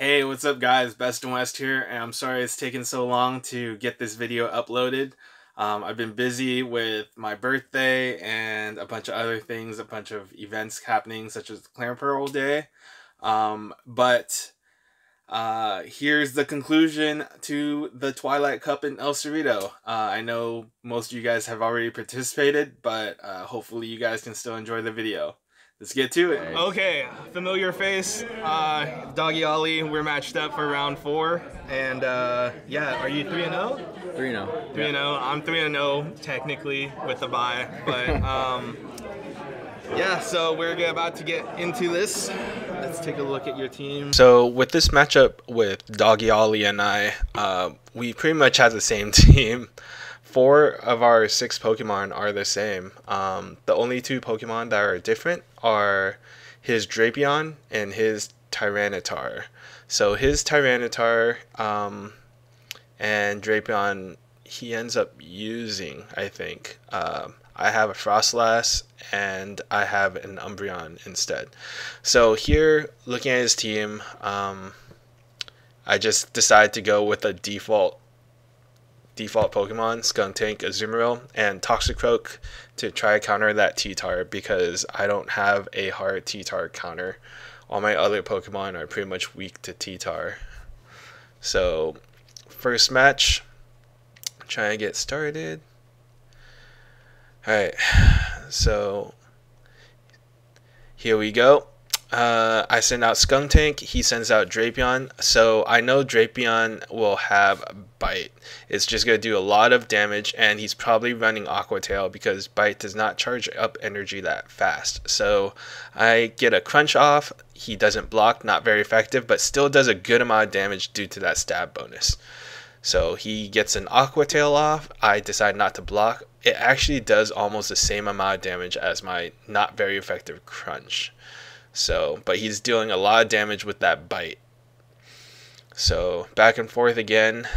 Hey, what's up guys? Best and West here, and I'm sorry it's taken so long to get this video uploaded. I've been busy with my birthday and a bunch of other things, a bunch of events happening such as Clan Pearl Day. But here's the conclusion to the Twilight Cup in El Cerrito. I know most of you guys have already participated, but hopefully you guys can still enjoy the video. Let's get to it. Okay, familiar face, Doggy Ollie. We're matched up for round 4, and yeah, are you 3-0? 3-0. 3-0. I'm 3-0 technically with the bye, but yeah. So we're about to get into this. Let's take a look at your team. So with this matchup with Doggy Ollie and I, we pretty much have the same team. 4 of our 6 Pokemon are the same. The only 2 Pokemon that are different are his Drapion and his Tyranitar. So his Tyranitar and Drapion, he ends up using, I think. I have a Frostlass and I have an Umbreon instead. So here, looking at his team, I just decided to go with a default Pokemon, Skuntank, Azumarill, and Toxicroak to try to counter that T-Tar because I don't have a hard T-Tar counter. All my other Pokemon are pretty much weak to T-Tar. So, first match, trying to get started. Alright, so here we go. I send out Skuntank, he sends out Drapion, so I know Drapion will have Bite. It's just going to do a lot of damage, and he's probably running Aqua Tail because Bite does not charge up energy that fast. So I get a Crunch off, he doesn't block, not very effective, but still does a good amount of damage due to that stab bonus. So he gets an Aqua Tail off, I decide not to block. It actually does almost the same amount of damage as my not very effective Crunch. So, but he's dealing a lot of damage with that Bite. So, back and forth again.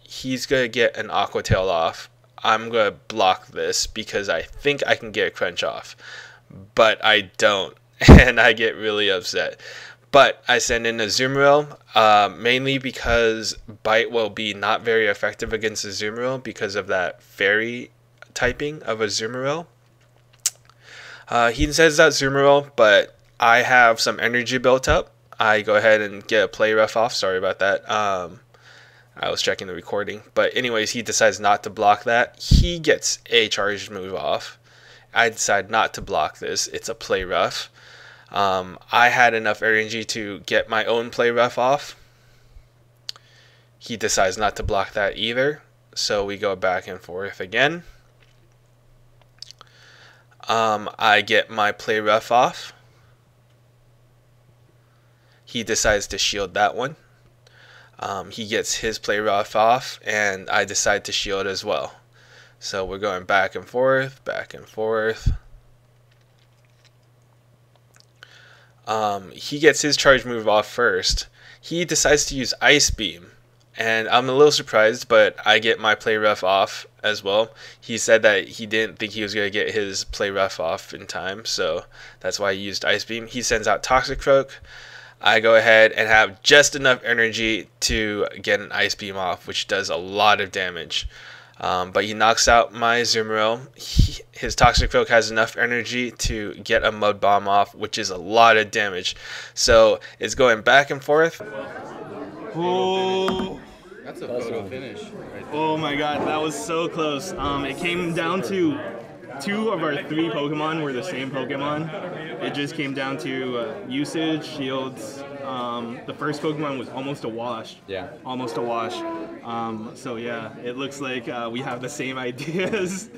He's going to get an Aqua Tail off. I'm going to block this because I think I can get a Crunch off. But I don't. And I get really upset. But I send in Azumarill, mainly because Bite will be not very effective against Azumarill because of that Fairy typing of Azumarill. He says that Azumarill, but I have some energy built up. I go ahead and get a play rough off. Sorry about that. I was checking the recording. But anyways, he decides not to block that. He gets a charged move off. I decide not to block this. It's a play rough. I had enough energy to get my own play rough off. He decides not to block that either. So we go back and forth again. I get my play rough off. He decides to shield that one. He gets his play rough off, and I decide to shield as well. So we're going back and forth, back and forth. He gets his charge move off first. He decides to use Ice Beam, and I'm a little surprised, but I get my play rough off as well. He said that he didn't think he was going to get his play rough off in time, so that's why he used Ice Beam. He sends out Toxicroak. I go ahead and have just enough energy to get an Ice Beam off, which does a lot of damage. But he knocks out my Azumarill. His Toxicroak has enough energy to get a Mud Bomb off, which is a lot of damage. So it's going back and forth. Oh, that's a photo finish. Right, oh my god, that was so close. It came down to 2 of our 3 Pokemon were the same Pokemon. It just came down to usage, shields. The first Pokemon was almost a wash. Yeah. Almost a wash. So yeah, it looks like we have the same ideas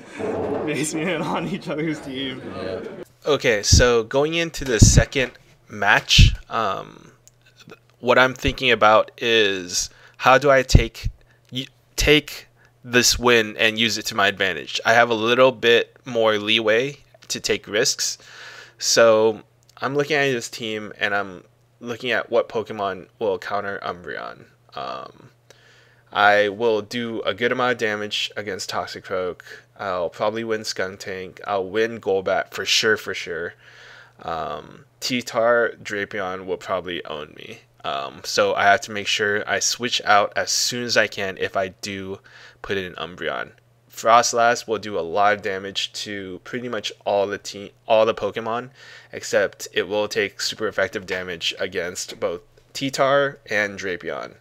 basing it on each other's team. Yeah. Okay, so going into the second match, what I'm thinking about is how do I take this win and use it to my advantage. I have a little bit more leeway to take risks. So I'm looking at this team and I'm looking at what Pokemon will counter Umbreon. I will do a good amount of damage against Toxicroak. I'll probably win Skuntank. I'll win Golbat for sure. T-Tar, Drapion will probably own me. So I have to make sure I switch out as soon as I can if I do put in Umbreon. Frostlass will do a lot of damage to pretty much all the Pokemon, except it will take super effective damage against both T-Tar and Drapion.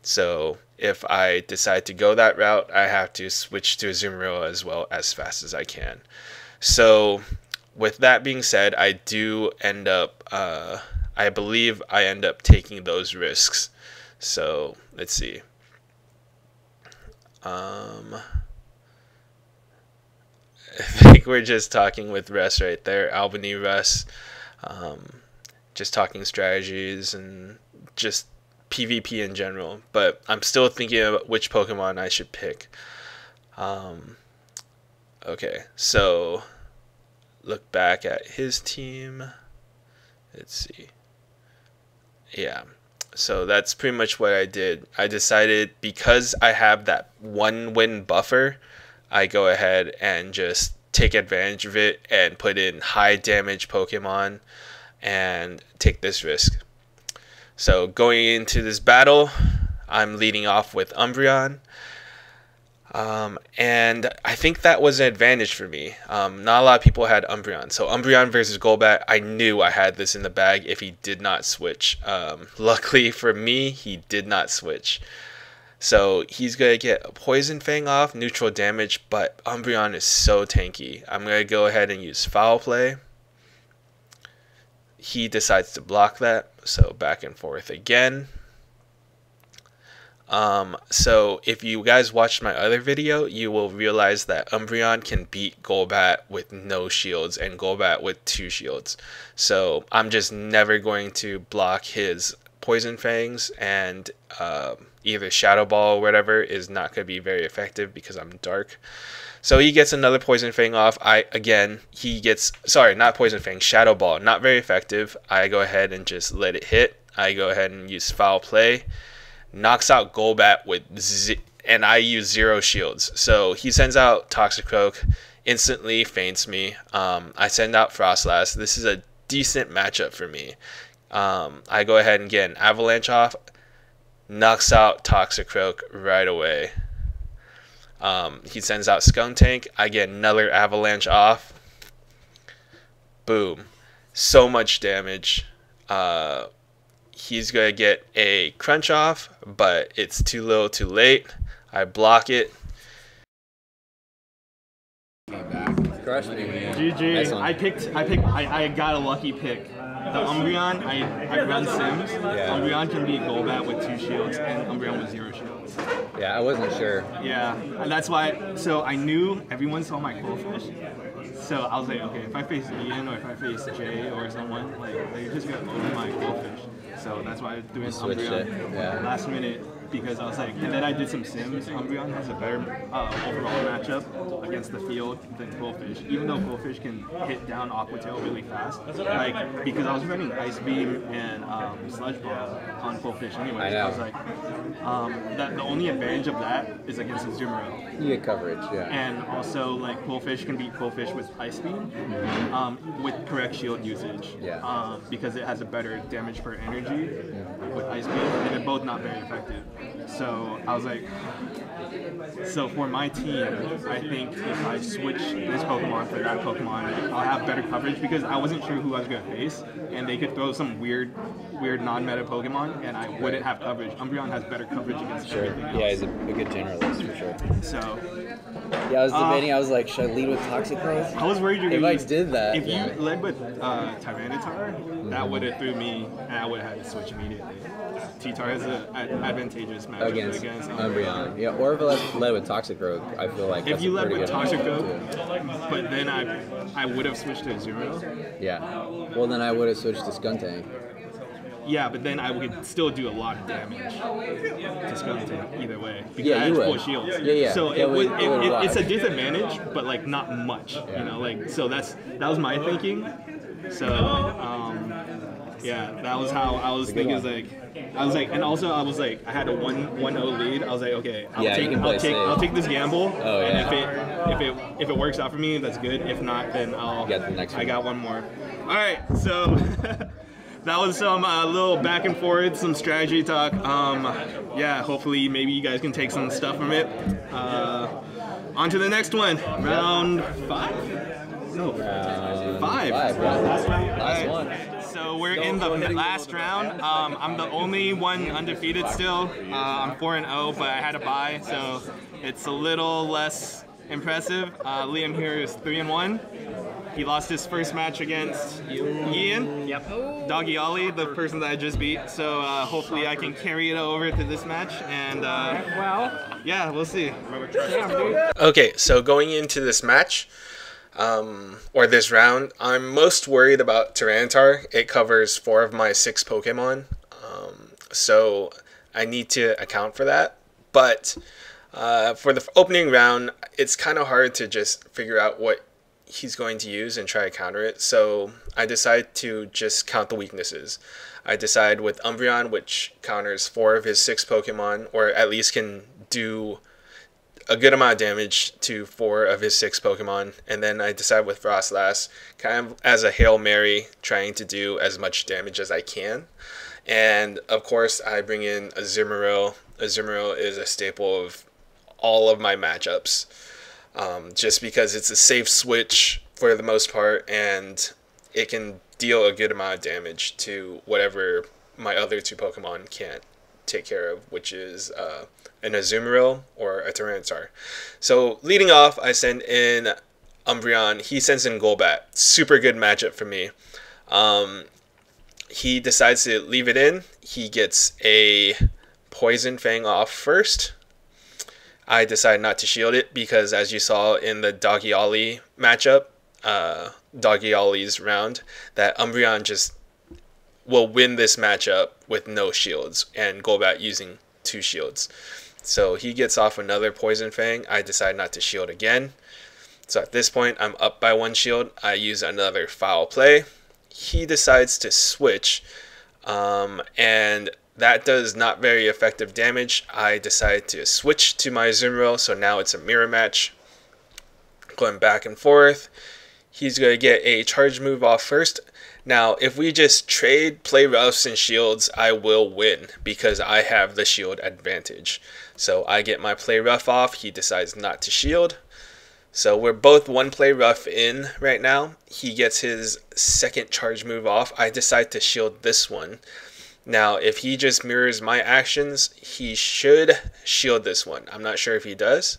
So if I decide to go that route, I have to switch to Azumarill as well as fast as I can. So with that being said, I do end up, I believe I end up taking those risks. So let's see. I think we're just talking with Russ right there, Albany Russ. Just talking strategies and just PvP in general. But I'm still thinking about which Pokemon I should pick. Okay, so look back at his team. Let's see. Yeah, so that's pretty much what I did. I decided because I have that 1-win buffer, I go ahead and just take advantage of it and put in high damage Pokemon and take this risk. So going into this battle, I'm leading off with Umbreon. And I think that was an advantage for me. Not a lot of people had Umbreon. So Umbreon versus Golbat, I knew I had this in the bag if he did not switch. Luckily for me, he did not switch. So he's going to get a Poison Fang off, neutral damage, but Umbreon is so tanky. I'm going to go ahead and use Foul Play. He decides to block that, so back and forth again. So if you guys watched my other video, you will realize that Umbreon can beat Golbat with no shields and Golbat with 2 shields. So I'm just never going to block his Poison Fangs, and either Shadow Ball or whatever is not going to be very effective because I'm dark. So he gets another Poison Fang off. He gets, sorry, not Poison Fang, Shadow Ball, not very effective. I go ahead and just let it hit. I go ahead and use Foul Play. Knocks out Golbat and I use 0 shields. So he sends out Toxicroak, instantly faints me. I send out Frostlass. This is a decent matchup for me. I go ahead and get an Avalanche off. Knocks out Toxicroak right away. He sends out Skuntank. I get another Avalanche off. Boom. So much damage. He's going to get a Crunch off, but it's too little too late. I block it. Crushed me. GG. Nice one. I got a lucky pick. The Umbreon, I run Sims. Yeah. Umbreon can beat Golbat with 2 shields and Umbreon with 0 shields. Yeah, I wasn't sure. Yeah, and that's why, so I knew everyone saw my Quillfish. So I was like, okay, if I face Ian or if I face Jay or someone, like, they're just going to own my Quillfish. So that's why I was doing Umbreon last minute, because I was like, and then I did some Sims. Umbreon has a better overall matchup against the field than Quillfish, even though Quillfish can hit down Aqua Tail really fast. Like, because I was running Ice Beam and Sludge Bomb on Quillfish anyway. I was like, that the only advantage of that is against Azumarill. You get coverage, yeah. And also, like, Quillfish can beat Quillfish with Ice Beam with correct shield usage. Yeah. Because it has a better damage per energy with Ice Beam, and they're both not very effective. So I was like, so for my team, I think if I switch this Pokemon for that Pokemon, I'll have better coverage, because I wasn't sure who I was going to face, and they could throw some weird non-meta Pokemon, and I wouldn't have coverage. Umbreon has better coverage against everything else. Yeah, he's a good generalist for sure. So yeah, I was debating. I was like, should I lead with Toxicroak? I was worried you're if gonna I did that. If you led with Tyranitar, that would have threw me, and I would have had to switch immediately. T-Tar is an advantageous matchup against Umbreon. Yeah, or if I led with Toxicroak, I feel like if you led with Toxicroak, but then I would have switched to Azumarill. Yeah. Well, then I would have switched to Skuntank. Yeah, but then I would still do a lot of damage to Skuntank either way, because I had full shields. Yeah. So it's a disadvantage, but like not much. Yeah. You know, like, so that was my thinking. So yeah, that was how I was thinking. And also I was like, I had a 1-0 lead. I was like, okay, I'll take this gamble, and if it works out for me, that's good. If not, then I got one more. All right, so that was some little back and forth, some strategy talk. Yeah, hopefully maybe you guys can take some stuff from it. On to the next one. Round 5? No. 5. Last one. So we're in the last round. I'm the only one undefeated still. I'm 4-0, but I had a bye, so it's a little less impressive. Liam here is 3-1. He lost his first match against Ian. Yep. Doggy Ollie, the person that I just beat. So hopefully I can carry it over to this match. And yeah, we'll see. Okay, so going into this match, or this round, I'm most worried about Tyranitar. It covers 4 of my 6 Pokemon. So I need to account for that. But for the opening round, it's kind of hard to just figure out what he's going to use and try to counter it. So I decide to just count the weaknesses. I decide with Umbreon, which counters 4 of his 6 Pokemon, or at least can do a good amount of damage to 4 of his 6 Pokemon. And then I decide with Frostlass, kind of as a Hail Mary, trying to do as much damage as I can. And of course, I bring in Azumarill. Azumarill is a staple of all of my matchups. Just because it's a safe switch for the most part, and it can deal a good amount of damage to whatever my other 2 Pokemon can't take care of, which is an Azumarill or a Tyranitar. So leading off, I send in Umbreon. He sends in Golbat. Super good matchup for me. He decides to leave it in. He gets a Poison Fang off first. I decide not to shield it because, as you saw in the Doggy Ollie matchup, Doggy Ollie's round, that Umbreon just will win this matchup with no shields, and Golbat using 2 shields. So he gets off another Poison Fang. I decide not to shield again. So at this point, I'm up by 1 shield. I use another Foul Play. He decides to switch, and that does not very effective damage. I decide to switch to my Azumarill, so now it's a mirror match. Going back and forth. He's going to get a charge move off first. Now, if we just trade play roughs and shields, I will win because I have the shield advantage. So I get my play rough off. He decides not to shield. So we're both 1 play rough in right now. He gets his second charge move off. I decide to shield this one. Now, if he just mirrors my actions, he should shield this one. I'm not sure if he does.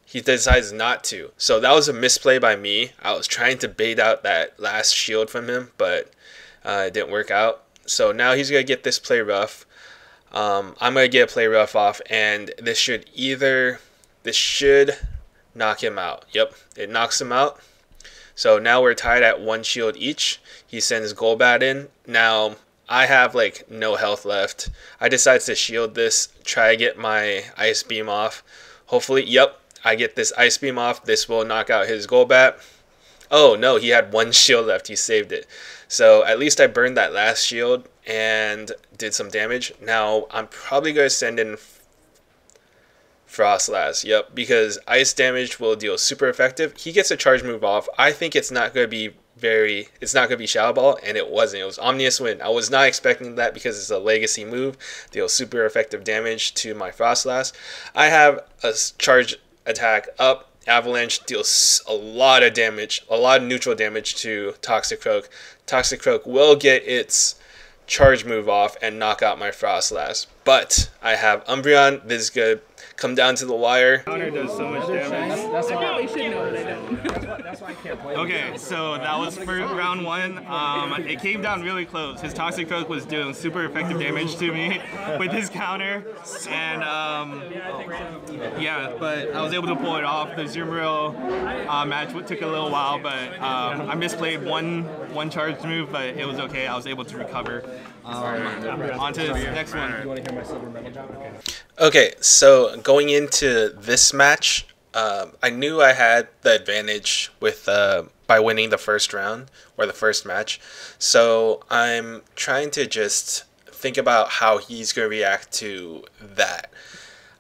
He decides not to. So that was a misplay by me. I was trying to bait out that last shield from him, but it didn't work out. So now he's going to get this play rough. I'm going to get a play rough off, and this should knock him out. Yep, it knocks him out. So now we're tied at 1 shield each. He sends Golbat in. Now I have like no health left. I decide to shield this, try to get my Ice Beam off. Hopefully, yep, I get this Ice Beam off. This will knock out his Golbat. Oh no, he had 1 shield left. He saved it. So at least I burned that last shield and did some damage. Now I'm probably going to send in Frostlass. Yep, because ice damage will deal super effective. He gets a charge move off. I think it's not going to be Shadow Ball, and it wasn't. It was Omnius Wind. I was not expecting that because it's a legacy move. Deals super effective damage to my Frostlass. I have a charge attack up. Avalanche deals a lot of damage, a lot of neutral damage to Toxicroak. Toxicroak will get its charge move off and knock out my Frostlass. But I have Umbreon. This is good. Come down to the wire. Counter does so much damage. That's why I should know that I don't. That's why I can't play. Okay, so that was for round 1. It came down really close. His Toxicroak was doing super effective damage to me with his counter, and yeah, but I was able to pull it off. The Azumarill match took a little while, but I misplayed one charge move, but it was okay. I was able to recover. On to the next one. You want to hear my silver medal job? Okay. Okay, so going into this match, I knew I had the advantage with by winning the first round or the first match. So I'm trying to just think about how he's going to react to that.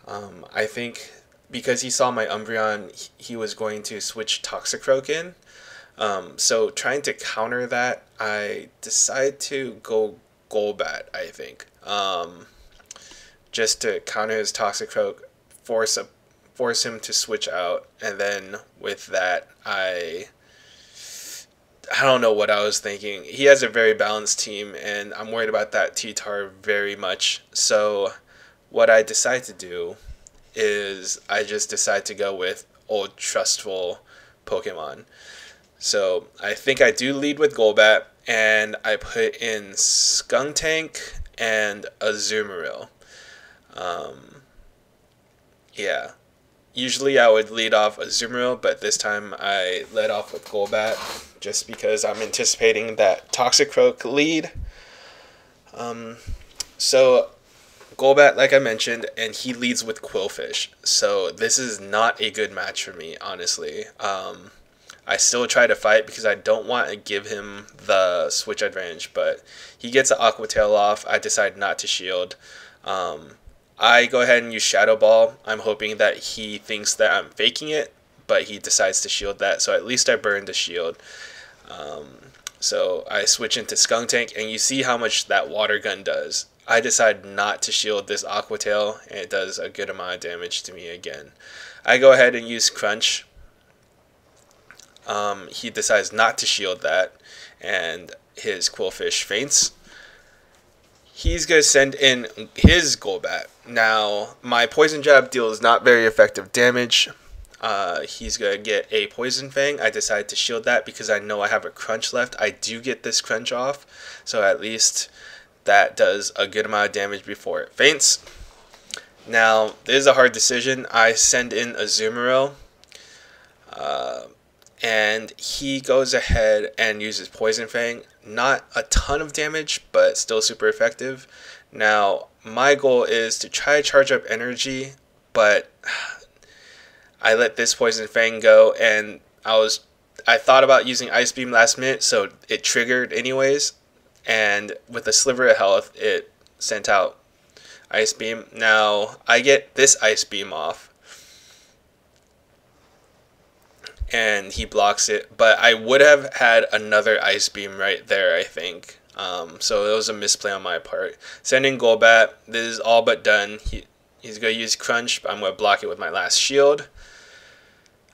I think because he saw my Umbreon, he was going to switch Toxicroak in. So trying to counter that, I decide to go Golbat, I think. Just to counter his Toxicroak, force him to switch out, and then with that, I don't know what I was thinking. He has a very balanced team, and I'm worried about that T-Tar very much. So what I decide to do is I just decide to go with old trustful Pokemon. So I think I do lead with Golbat, and I put in Skuntank and Azumarill. Yeah. Usually I would lead off Azumarill, but this time I led off with Golbat just because I'm anticipating that Toxicroak lead. So Golbat, like I mentioned, and he leads with Quillfish. So this is not a good match for me, honestly. I still try to fight because I don't want to give him the switch advantage, but he gets an Aqua Tail off. I decide not to shield. I go ahead and use Shadow Ball. I'm hoping that he thinks that I'm faking it, but he decides to shield that, so at least I burned the shield. So I switch into Skuntank, and you see how much that Water Gun does. I decide not to shield this Aqua Tail, and it does a good amount of damage to me again. I go ahead and use Crunch. He decides not to shield that, and his Quillfish faints. He's going to send in his Golbat. Now, my Poison Jab deals not very effective damage. He's going to get a Poison Fang. I decide to shield that because I know I have a Crunch left. I do get this Crunch off, so at least that does a good amount of damage before it faints. Now, this is a hard decision. I send in Azumarill, and he goes ahead and uses Poison Fang. Not a ton of damage, but still super effective. Now, my goal is to try to charge up energy, but I let this Poison Fang go, and I thought about using Ice Beam last minute, so it triggered anyways, and with a sliver of health, it sent out Ice Beam. Now, I get this Ice Beam off, and he blocks it, but I would have had another Ice Beam right there, I think. So it was a misplay on my part. Sending Golbat, this is all but done. He's going to use Crunch, but I'm going to block it with my last shield.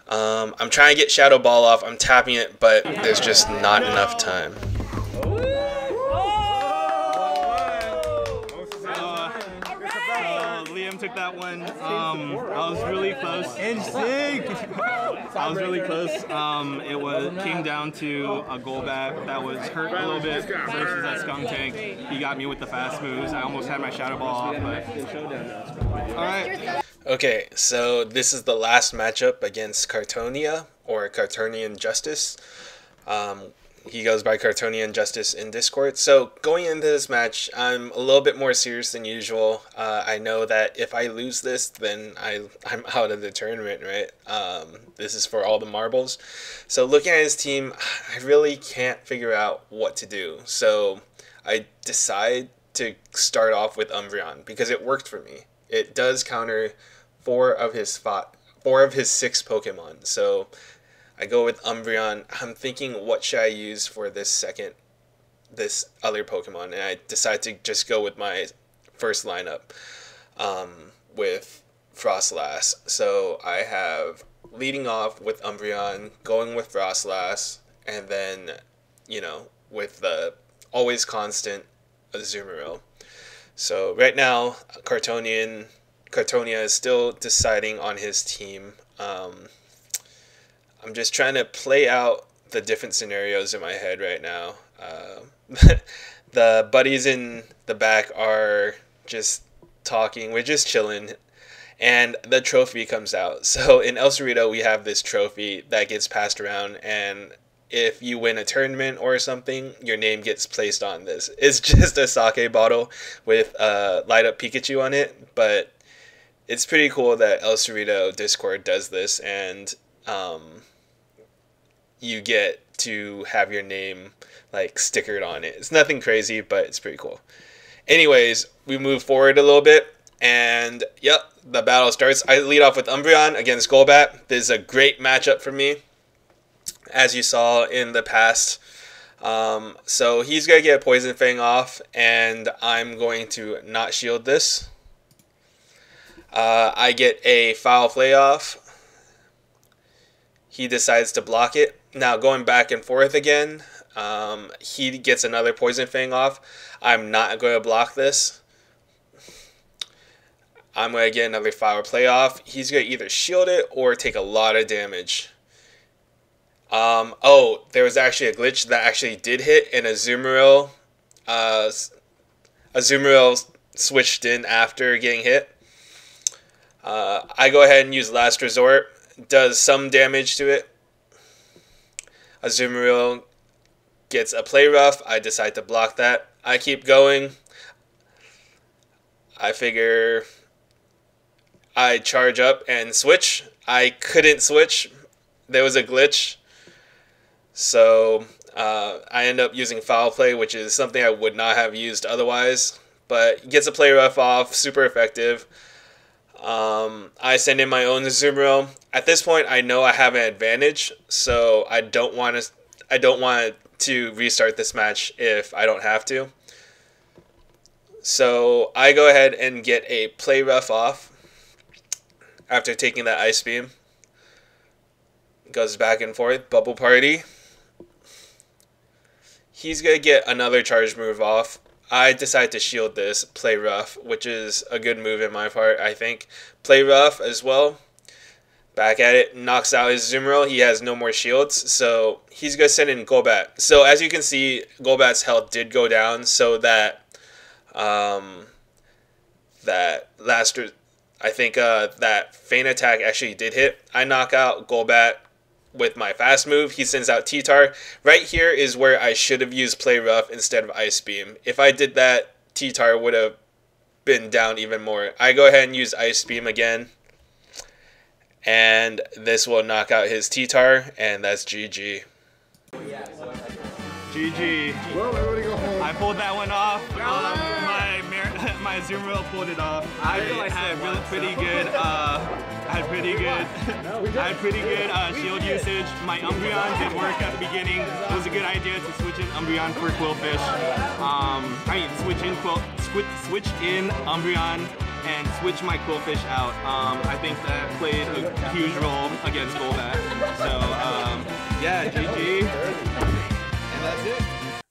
I'm trying to get Shadow Ball off. I'm tapping it, but there's just not enough time. Liam took that one. I was really close. I was really close. It came down to a Golbat that was hurt a little bit versus that Skuntank. He got me with the fast moves. I almost had my Shadow Ball off, but alright. Okay, so this is the last matchup against Cartonia, or Cartonian Justice. He goes by Cartonian Justice in Discord. So going into this match, I'm a little bit more serious than usual. I know that if I lose this, then I'm out of the tournament, right? This is for all the marbles. So looking at his team, I really can't figure out what to do. So I decide to start off with Umbreon because it worked for me. It does counter four of his 6 Pokemon. So I go with Umbreon. I'm thinking, what should I use for this other Pokemon? And I decide to just go with my first lineup with Frostlass. So I have leading off with Umbreon, going with Frostlass, and then, with the always constant Azumarill. So right now, Cartonia is still deciding on his team. I'm just trying to play out the different scenarios in my head right now. The buddies in the back are just talking. We're just chilling. And the trophy comes out. So in El Cerrito, we have this trophy that gets passed around. And if you win a tournament or something, your name gets placed on this. It's just a sake bottle with light up Pikachu on it. But it's pretty cool that El Cerrito Discord does this. And you get to have your name stickered on it. It's nothing crazy, but it's pretty cool. Anyways, we move forward a little bit, and yep, the battle starts. I lead off with Umbreon against Golbat. This is a great matchup for me. as you saw in the past. So he's going to get a Poison Fang off, and I'm going to not shield this. I get a Foul Play off. He decides to block it. Now going back and forth again, he gets another Poison Fang off. I'm not going to block this. I'm going to get another Foul Play off. He's going to either shield it or take a lot of damage. Oh, there was actually a glitch that actually did hit, and Azumarill switched in after getting hit. I go ahead and use Last Resort. Does some damage to it. Azumarill gets a Play Rough. I decide to block that. I keep going. I figure I charge up and switch. I couldn't switch. There was a glitch. So I end up using Foul Play, which is something I would not have used otherwise. But gets a Play Rough off. Super effective. I send in my own Azumarill. At this point, I know I have an advantage, so I don't want to restart this match if I don't have to. So I go ahead and get a Play Rough off after taking that Ice Beam. Goes back and forth. Bubble Party. He's going to get another charge move off. I decide to shield this, Play Rough, which is a good move in my part, I think. Play Rough as well. Back at it, knocks out his Azumarill. He has no more shields, so he's going to send in Golbat. So as you can see, Golbat's health did go down, so that that Feint attack actually did hit. I knock out Golbat with my fast move. He sends out T-Tar. Right here is where I should have used Play Rough instead of Ice Beam. If I did that, T-Tar would have been down even more. I go ahead and use Ice Beam again. And this will knock out his T-Tar, and that's GG. GG. Well, everybody go home. I pulled that one off. My Azumarill pulled it off. I had pretty good. I had pretty good shield usage. My Umbreon did work at the beginning. It was a good idea to switch in Umbreon for Quillfish. Switch in Umbreon and switch my Quillfish out. I think that played a huge role against Golbat. So yeah, GG. And that's it.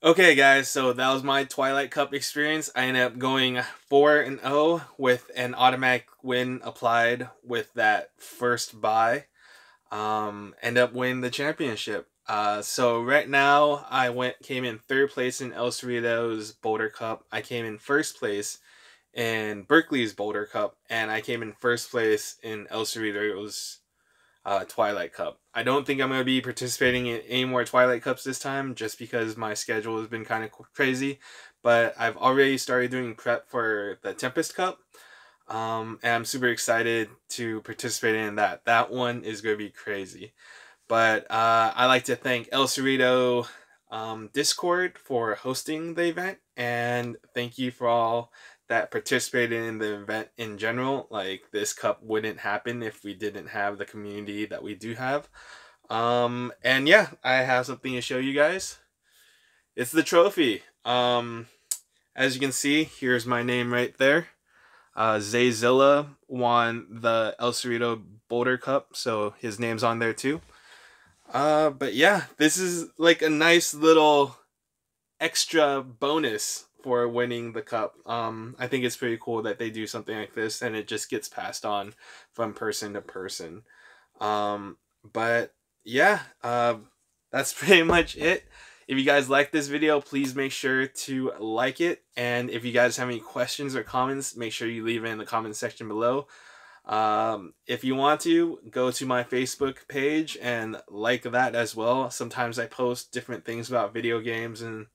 Okay guys, so that was my Twilight Cup experience. I ended up going 4-0 with an automatic win applied with that first bye. End up winning the championship. So right now I came in 3rd place in El Cerrito's Boulder Cup. I came in 1st place in Berkeley's Boulder Cup, and I came in 1st place in El Cerrito's Twilight Cup. I don't think I'm going to be participating in any more Twilight Cups this time, just because my schedule has been kind of crazy. But I've already started doing prep for the Tempest Cup, and I'm super excited to participate in that. That one is going to be crazy. But I'd like to thank El Cerrito Discord for hosting the event, and thank you for all that participated in the event in general. Like, this cup wouldn't happen if we didn't have the community that we do have. And yeah, I have something to show you guys. It's the trophy. As you can see, here's my name right there. Zayzilla won the El Cerrito Boulder Cup, so his name's on there too. But yeah, this is like a nice little extra bonus for winning the cup. I think it's pretty cool that they do something like this, and it just gets passed on from person to person. But yeah, that's pretty much it. If you guys like this video, please make sure to like it, and if you guys have any questions or comments, make sure you leave it in the comment section below. If you want to, go to my Facebook page and like that as well. Sometimes I post different things about video games and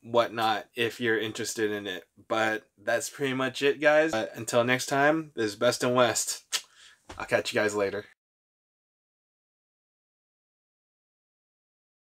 whatnot if you're interested in it. But that's pretty much it, guys. Until next time, this is Best in West. I'll catch you guys later.